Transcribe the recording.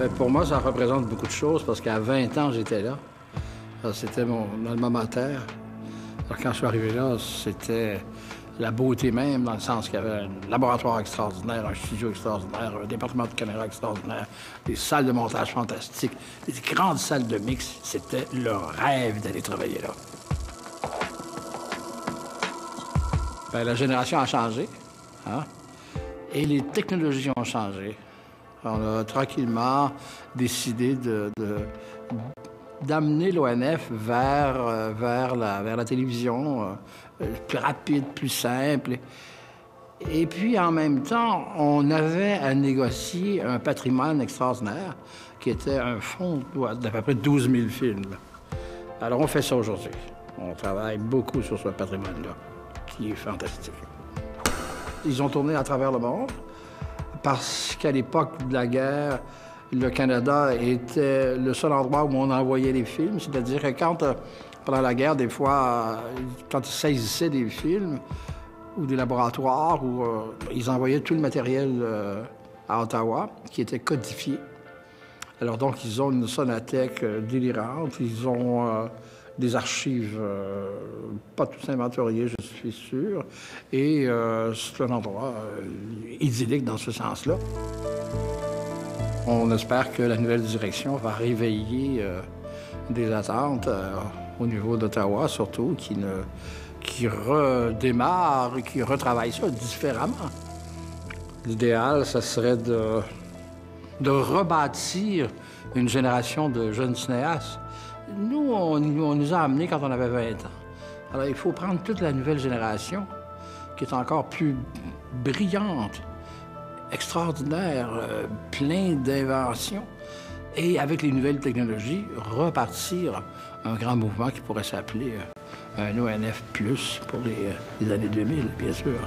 Bien, pour moi, ça représente beaucoup de choses parce qu'à 20 ans, j'étais là. C'était mon alma mater. Alors, quand je suis arrivé là, c'était la beauté même, dans le sens qu'il y avait un laboratoire extraordinaire, un studio extraordinaire, un département de caméra extraordinaire, des salles de montage fantastiques, des grandes salles de mix. C'était le rêve d'aller travailler là. Bien, la génération a changé, hein? Et les technologies ont changé. On a tranquillement décidé d'amener l'ONF vers la télévision, plus rapide, plus simple. Et puis, en même temps, on avait à négocier un patrimoine extraordinaire qui était un fonds d'à peu près 12 000 films. Alors, on fait ça aujourd'hui. On travaille beaucoup sur ce patrimoine-là, qui est fantastique. Ils ont tourné à travers le monde parce qu'à l'époque de la guerre, le Canada était le seul endroit où on envoyait les films. C'est-à-dire que pendant la guerre, des fois, quand ils saisissaient des films ou des laboratoires, ils envoyaient tout le matériel à Ottawa, qui était codifié. Alors donc, ils ont une sonothèque délirante. Ils ont des archives pas tous inventoriées, je suis sûr. Et c'est un endroit idyllique dans ce sens-là. On espère que la nouvelle direction va réveiller des attentes au niveau d'Ottawa, surtout, qui redémarre, qui retravaille ça différemment. L'idéal, ça serait de rebâtir une génération de jeunes cinéastes. Nous, on nous a amenés quand on avait 20 ans. Alors, il faut prendre toute la nouvelle génération, qui est encore plus brillante, extraordinaire, plein d'inventions, et avec les nouvelles technologies, repartir un grand mouvement qui pourrait s'appeler un ONF+, pour les années 2000, bien sûr.